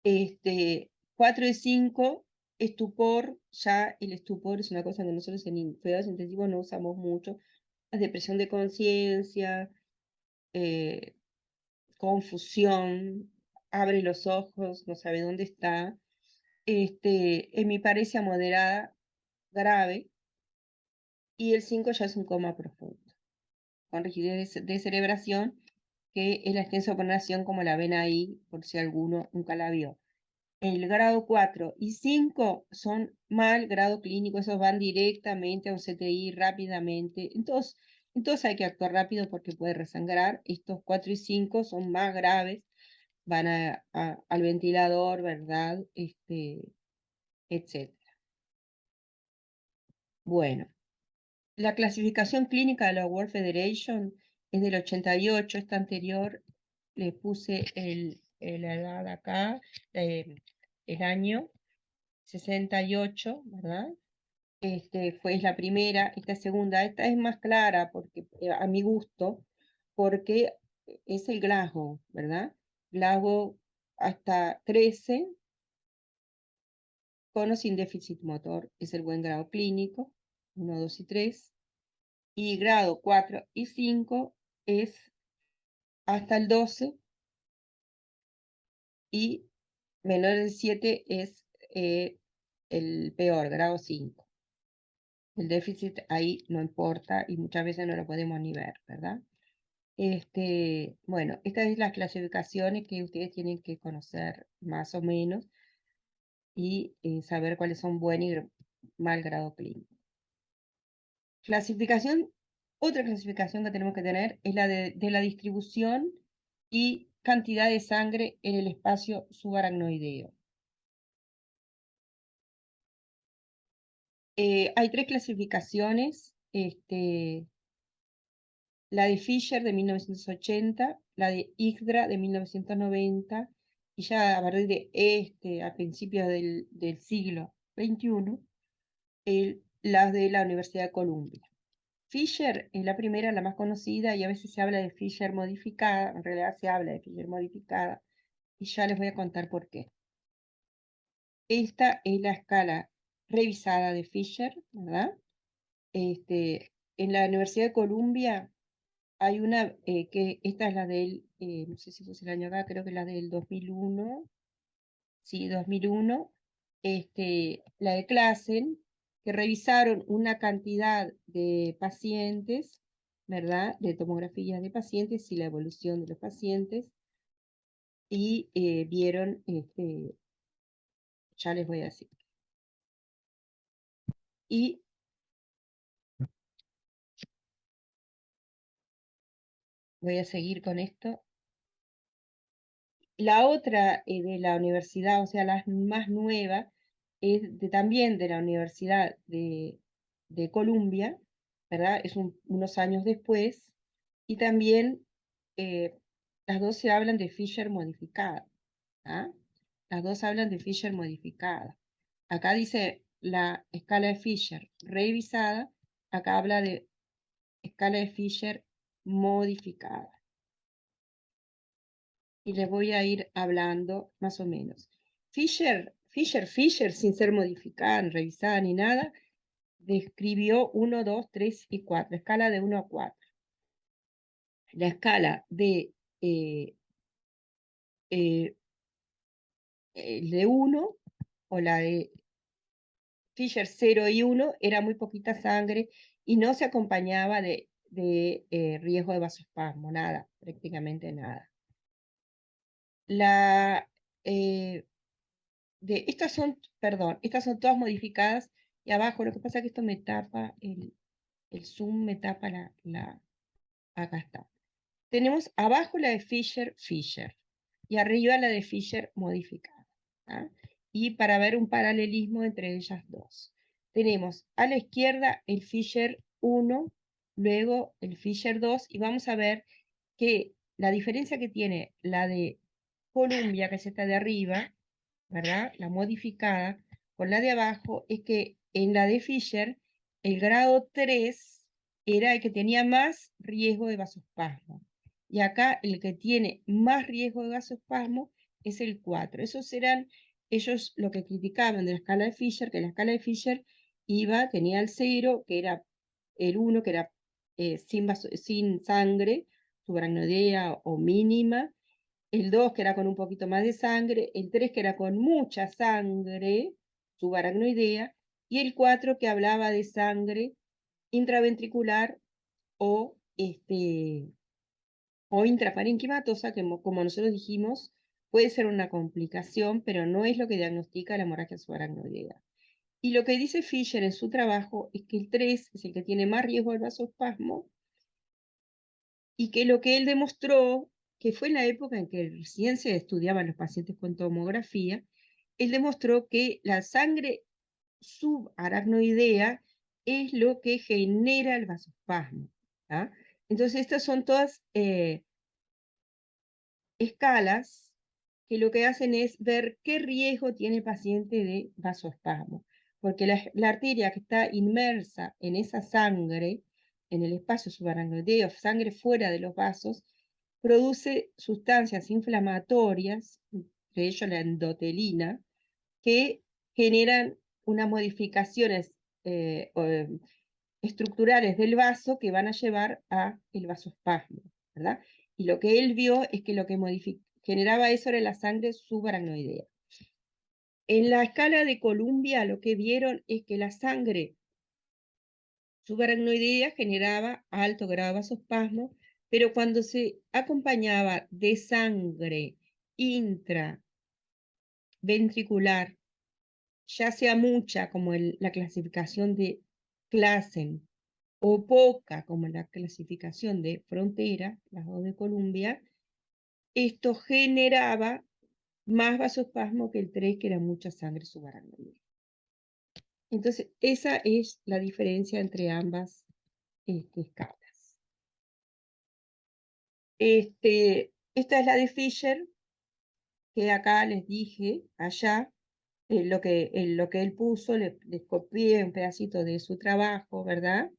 4 y 5, estupor. Ya el estupor es una cosa que nosotros en cuidados intensivos no usamos mucho. La depresión de conciencia, eh, confusión, abre los ojos, no sabe dónde está. En mi parecia moderada, grave, y el 5 ya es un coma profundo, con rigidez de cerebración, que es la extensoponación como la ven ahí, por si alguno nunca la vio. El grado 4 y 5 son mal grado clínico, esos van directamente a un CTI rápidamente. Entonces hay que actuar rápido porque puede resangrar. Estos 4 y 5 son más graves, van al ventilador, ¿verdad? Etcétera. Bueno, la clasificación clínica de la World Federation es del 88, esta anterior le puse la edad acá, el año 68, ¿verdad? Fue la primera, esta segunda, esta es más clara porque, a mi gusto, porque es el Glasgow, ¿verdad? Glasgow hasta 13, con o sin déficit motor, es el buen grado clínico, 1, 2 y 3. Y grado 4 y 5 es hasta el 12, y menor de 7 es el peor, grado 5. El déficit ahí no importa y muchas veces no lo podemos ni ver, ¿verdad? Bueno, estas son las clasificaciones que ustedes tienen que conocer más o menos y saber cuáles son buen y mal grado clínico. Otra clasificación que tenemos que tener es la de la distribución y cantidad de sangre en el espacio subaracnoideo. Hay 3 clasificaciones, la de Fisher de 1980, la de IGDRA de 1990, y ya a partir de a principios del siglo XXI, las de la Universidad de Columbia. Fisher es la primera, la más conocida, y a veces se habla de Fisher modificada, en realidad se habla de Fisher modificada, y ya les voy a contar por qué. Esta es la escala revisada de Fisher, ¿verdad? En la Universidad de Columbia hay una, que esta es la del, no sé si fue el año acá, creo que la del 2001, sí, 2001, la de Classen, que revisaron una cantidad de pacientes, ¿verdad? De tomografías de pacientes y la evolución de los pacientes, y vieron, ya les voy a decir. Y voy a seguir con esto. La otra de la universidad, o sea, la más nueva, es también de la Universidad de Columbia, ¿verdad? Es unos años después, y también eh, las dos se hablan de Fisher modificada. ¿Ah? Las dos hablan de Fisher modificada. Acá dice la escala de Fisher revisada, acá habla de escala de Fisher modificada. Y les voy a ir hablando más o menos. Fisher, sin ser modificada, ni revisada ni nada, describió 1, 2, 3 y 4, escala de 1 a 4. La escala eh, de 1, o la de Fisher 0 y 1, era muy poquita sangre y no se acompañaba de riesgo de vasospasmo, nada, prácticamente nada. Estas son, perdón, estas son todas modificadas y abajo, lo que pasa es que esto me tapa, el zoom me tapa acá está. Tenemos abajo la de Fisher y arriba la de Fisher modificada. ¿Ah? Y para ver un paralelismo entre ellas dos. Tenemos a la izquierda el Fisher 1, luego el Fisher 2, y vamos a ver que la diferencia que tiene la de Columbia, que es esta de arriba, ¿verdad? La modificada, con la de abajo, es que en la de Fisher, el grado 3 era el que tenía más riesgo de vasospasmo. Y acá el que tiene más riesgo de vasospasmo es el 4. Esos eran ellos lo que criticaban de la escala de Fisher, que la escala de Fisher tenía el 0, que era el 1, que era sin sangre, subaracnoidea o mínima, el 2 que era con un poquito más de sangre, el 3 que era con mucha sangre, subaracnoidea, y el 4 que hablaba de sangre intraventricular o, o intraparenquimatosa, que como nosotros dijimos, puede ser una complicación, pero no es lo que diagnostica la hemorragia subaracnoidea. Y lo que dice Fisher en su trabajo es que el 3 es el que tiene más riesgo del vasospasmo, y que lo que él demostró, que fue en la época en que recién se estudiaban los pacientes con tomografía, él demostró que la sangre subaracnoidea es lo que genera el vasospasmo. ¿Ah? Entonces, estas son todas escalas que lo que hacen es ver qué riesgo tiene el paciente de vasospasmo, porque la arteria que está inmersa en esa sangre, en el espacio subaracnoideo, sangre fuera de los vasos, produce sustancias inflamatorias, entre ellas la endotelina, que generan unas modificaciones estructurales del vaso que van a llevar a el vasospasmo, ¿verdad? Y lo que él vio es que lo que generaba eso era la sangre subaracnoidea. En la escala de Columbia lo que vieron es que la sangre subaracnoidea generaba alto grado de vasospasmo, pero cuando se acompañaba de sangre intraventricular, ya sea mucha como la clasificación de Classen o poca como la clasificación de frontera, las dos de Columbia, esto generaba más vasospasmo que el 3, que era mucha sangre subaracnoidea. Entonces, esa es la diferencia entre ambas escalas. Esta es la de Fisher, que acá les dije, allá, lo que él puso, les copié un pedacito de su trabajo, ¿verdad?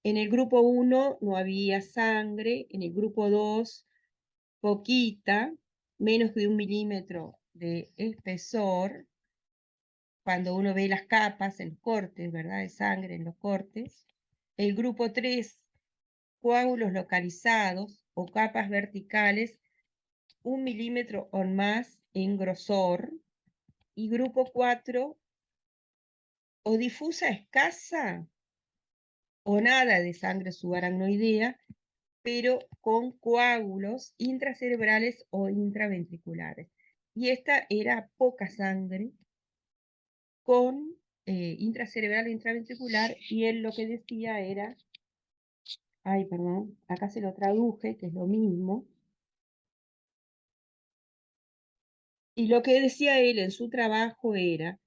En el grupo 1 no había sangre, en el grupo 2 poquita, menos de 1 milímetro de espesor, cuando uno ve las capas en los cortes, ¿verdad? De sangre en los cortes. El grupo 3, coágulos localizados o capas verticales, 1 milímetro o más en grosor. Y grupo 4, o difusa escasa o nada de sangre subaracnoidea, pero con coágulos intracerebrales o intraventriculares. Y esta era poca sangre con intracerebral e intraventricular, y él lo que decía era, ay, perdón, acá se lo traduje, que es lo mismo, y lo que decía él en su trabajo era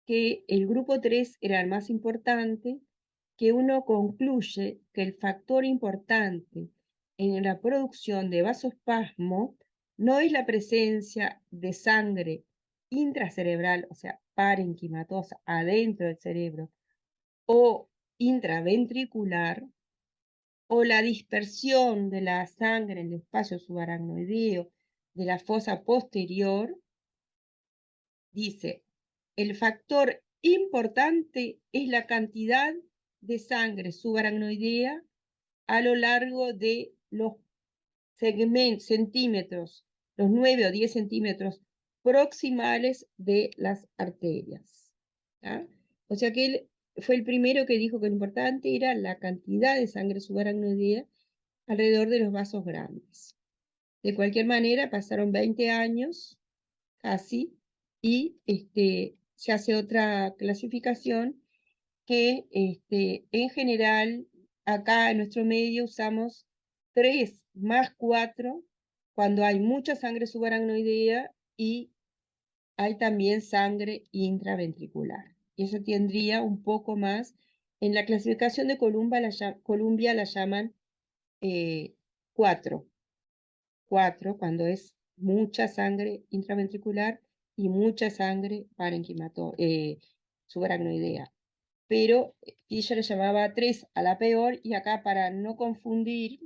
que el grupo 3 era el más importante, que uno concluye que el factor importante en la producción de vasospasmo no es la presencia de sangre intracerebral, o sea, parenquimatosa, adentro del cerebro, o intraventricular, o la dispersión de la sangre en el espacio subaracnoideo de la fosa posterior. Dice, el factor importante es la cantidad de sangre subaracnoidea a lo largo de los centímetros, los 9 o 10 centímetros proximales de las arterias. ¿Ah? O sea que él fue el primero que dijo que lo importante era la cantidad de sangre subaracnoidea alrededor de los vasos grandes. De cualquier manera, pasaron 20 años casi y se hace otra clasificación que en general acá en nuestro medio usamos 3 más 4 cuando hay mucha sangre subaracnoidea y hay también sangre intraventricular. Y eso tendría un poco más. En la clasificación de Columbia la llaman 4. 4 cuando es mucha sangre intraventricular y mucha sangre subaracnoidea. Pero ella le llamaba 3 a la peor y acá para no confundir,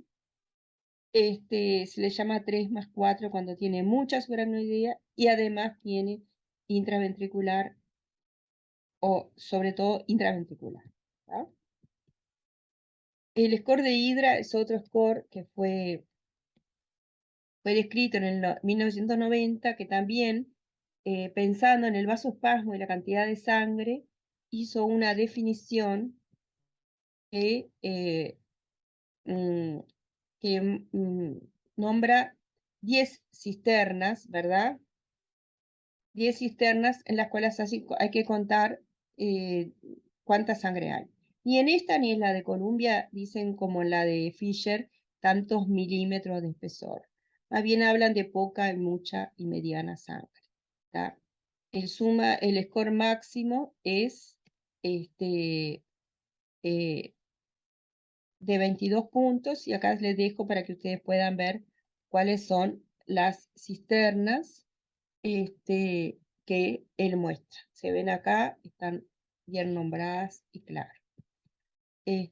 se le llama 3 más 4 cuando tiene mucha subaracnoidea y además tiene intraventricular o sobre todo intraventricular. ¿Tá? El score de Hydra es otro score que fue descrito en el 1990, que también, pensando en el vasospasmo y la cantidad de sangre, hizo una definición que, mm, nombra 10 cisternas, ¿verdad? 10 cisternas en las cuales hay que contar cuánta sangre hay. Ni en esta ni en la de Columbia dicen como en la de Fisher tantos milímetros de espesor. Más bien hablan de poca, mucha y mediana sangre. ¿Tá? El score máximo es este, eh, de 22 puntos y acá les dejo para que ustedes puedan ver cuáles son las cisternas que él muestra. Se ven acá, están bien nombradas y claras. El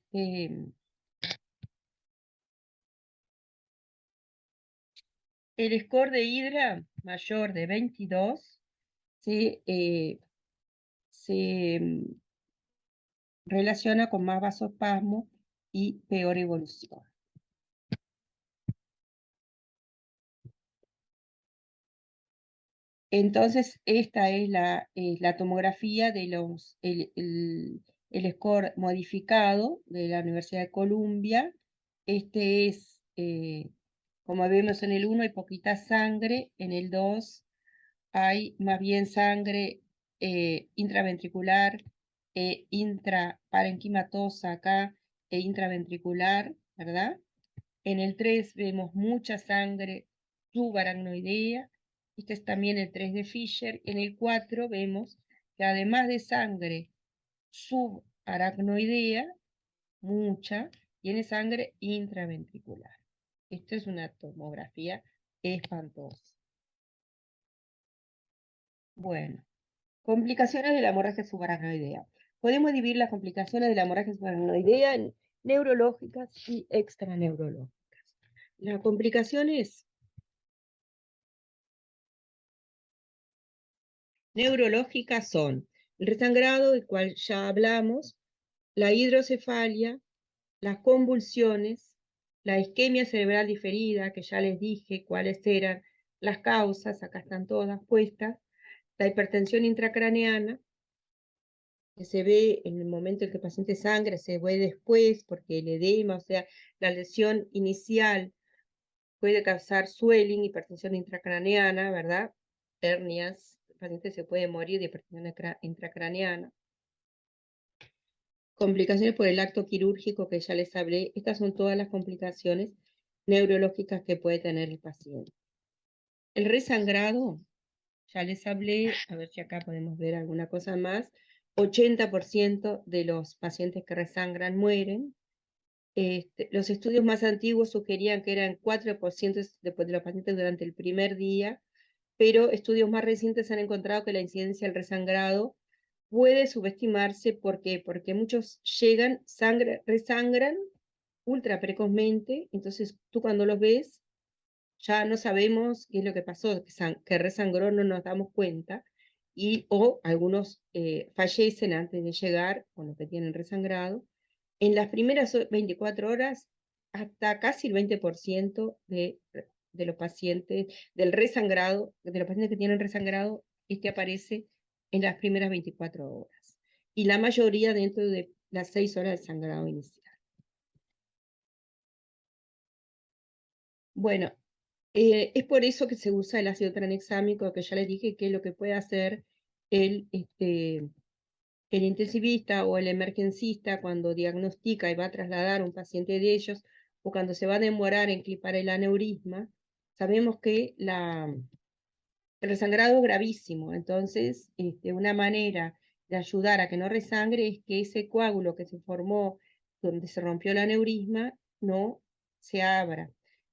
score de Hydra mayor de 22 se relaciona con más vasospasmo y peor evolución. Entonces, esta es la tomografía de el score modificado de la Universidad de Columbia. Este es, como vemos en el 1, hay poquita sangre, en el 2 hay más bien sangre intraventricular, intraparenquimatosa acá e intraventricular, ¿verdad? En el 3 vemos mucha sangre subaracnoidea. Este es también el 3 de Fisher. En el 4 vemos que además de sangre subaracnoidea, mucha, tiene sangre intraventricular. Esto es una tomografía espantosa. Bueno, complicaciones de la hemorragia subaracnoidea. Podemos dividir las complicaciones de la hemorragia subaracnoidea en neurológicas y extraneurológicas. Las complicaciones neurológicas son el resangrado, del cual ya hablamos, la hidrocefalia, las convulsiones, la isquemia cerebral diferida, que ya les dije cuáles eran las causas, acá están todas puestas, la hipertensión intracraneana, que se ve en el momento en que el paciente sangra, se ve después, porque el edema, o sea, la lesión inicial puede causar swelling, hipertensión intracraneana, ¿verdad? Hernias, el paciente se puede morir de hipertensión intracraneana. Complicaciones por el acto quirúrgico que ya les hablé. Estas son todas las complicaciones neurológicas que puede tener el paciente. El resangrado, ya les hablé, a ver si acá podemos ver alguna cosa más. 80% de los pacientes que resangran mueren. Los estudios más antiguos sugerían que eran 4% de los pacientes durante el primer día, pero estudios más recientes han encontrado que la incidencia del resangrado puede subestimarse. ¿Por qué? Porque muchos resangran ultra precozmente, entonces tú cuando los ves ya no sabemos qué es lo que pasó, que resangró, no nos damos cuenta, o algunos fallecen antes de llegar, con los que tienen resangrado. En las primeras 24 horas, hasta casi el 20% de los pacientes del resangrado, de los pacientes que tienen resangrado, aparece en las primeras 24 horas. y la mayoría dentro de las 6 horas del sangrado inicial. Bueno, es por eso que se usa el ácido tranexámico, que ya les dije que es lo que puede hacer el, el intensivista o el emergencista cuando diagnostica y va a trasladar a un paciente de ellos, o cuando se va a demorar en clipar el aneurisma. Sabemos que el resangrado es gravísimo, entonces una manera de ayudar a que no resangre es que ese coágulo que se formó donde se rompió el aneurisma no se abra.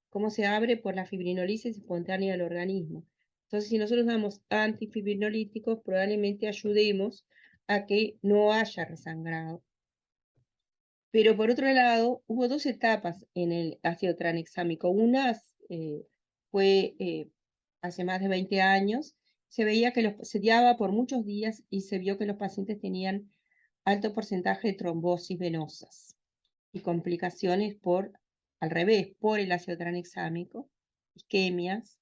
¿Cómo se abre? Por la fibrinolisis espontánea del organismo. Entonces, si nosotros damos antifibrinolíticos, probablemente ayudemos a que no haya resangrado. Pero por otro lado, hubo dos etapas en el ácido tranexámico. Una fue hace más de 20 años. Se veía que se diaba por muchos días y se vio que los pacientes tenían alto porcentaje de trombosis venosas y complicaciones al revés, por el ácido tranexámico, isquemias.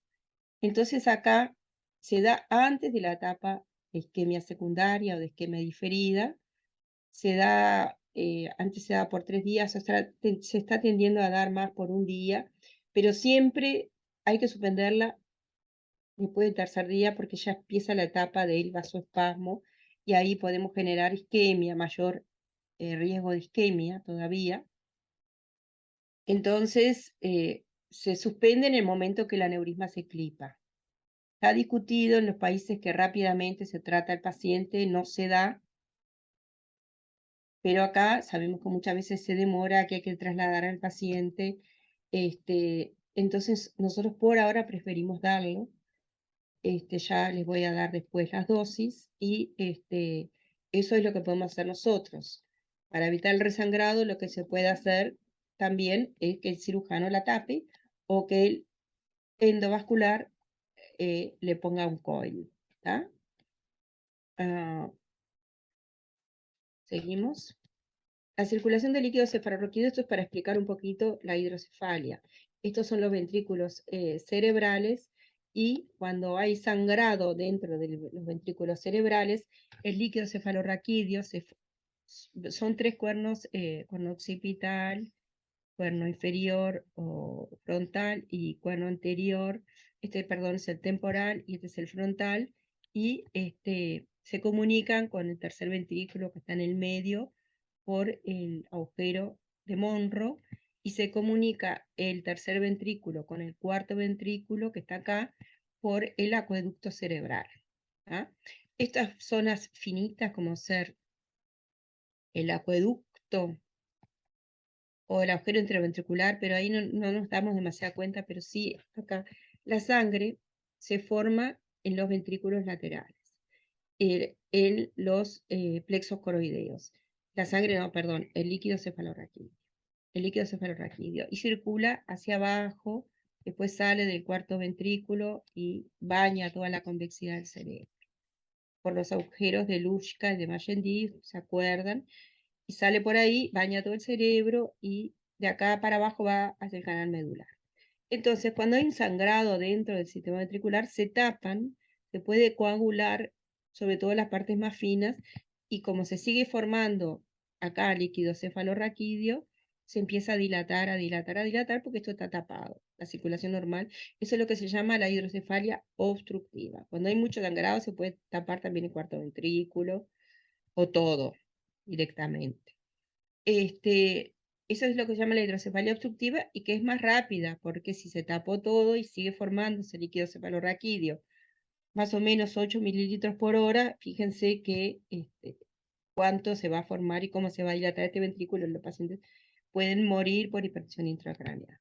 Entonces acá se da antes de la etapa de isquemia secundaria o de isquemia diferida, se da, antes se da por 3 días, se está tendiendo a dar más por un día, pero siempre hay que suspenderla después del tercer día porque ya empieza la etapa del vasoespasmo y ahí podemos generar isquemia, mayor riesgo de isquemia todavía. Entonces, se suspende en el momento que el aneurisma se clipa. Está discutido en los países que rápidamente se trata al paciente, no se da, pero acá sabemos que muchas veces se demora, que hay que trasladar al paciente. Entonces, nosotros por ahora preferimos darlo. Ya les voy a dar después las dosis y eso es lo que podemos hacer nosotros. Para evitar el resangrado, lo que se puede hacer también es que el cirujano la tape o que el endovascular le ponga un coil. ¿Tá? Ah, seguimos. La circulación de líquido cefalorraquídeo, esto es para explicar un poquito la hidrocefalia. Estos son los ventrículos cerebrales y cuando hay sangrado dentro de los ventrículos cerebrales, el líquido cefalorraquídeo son 3 cuernos, cuerno occipital, cuerno inferior o frontal y cuerno anterior. Perdón, es el temporal y este es el frontal. Y se comunican con el tercer ventrículo que está en el medio por el agujero de Monro y se comunica el tercer ventrículo con el cuarto ventrículo que está acá por el acueducto cerebral. ¿Ah? Estas zonas finitas como ser el acueducto o el agujero interventricular, pero ahí no nos damos demasiada cuenta, pero sí acá la sangre se forma en los ventrículos laterales, en los plexos coroideos. La sangre, no, perdón, el líquido cefalorraquídeo. El líquido cefalorraquídeo y circula hacia abajo, después sale del cuarto ventrículo y baña toda la convexidad del cerebro. Por los agujeros de Luschka y de Magendie, ¿se acuerdan? Y sale por ahí, baña todo el cerebro y de acá para abajo va hacia el canal medular. Entonces, cuando hay un sangrado dentro del sistema ventricular, se tapan, se puede coagular, sobre todo las partes más finas, y como se sigue formando acá líquido cefalorraquídeo, se empieza a dilatar, a dilatar, a dilatar, porque esto está tapado, la circulación normal. Eso es lo que se llama la hidrocefalia obstructiva. Cuando hay mucho sangrado, se puede tapar también el cuarto ventrículo o todo directamente. Eso es lo que se llama la hidrocefalia obstructiva y que es más rápida, porque si se tapó todo y sigue formándose líquido cefalorraquídeo, más o menos 8 mililitros por hora, fíjense que cuánto se va a formar y cómo se va a dilatar este ventrículo. Los pacientes pueden morir por hipertensión intracraneal.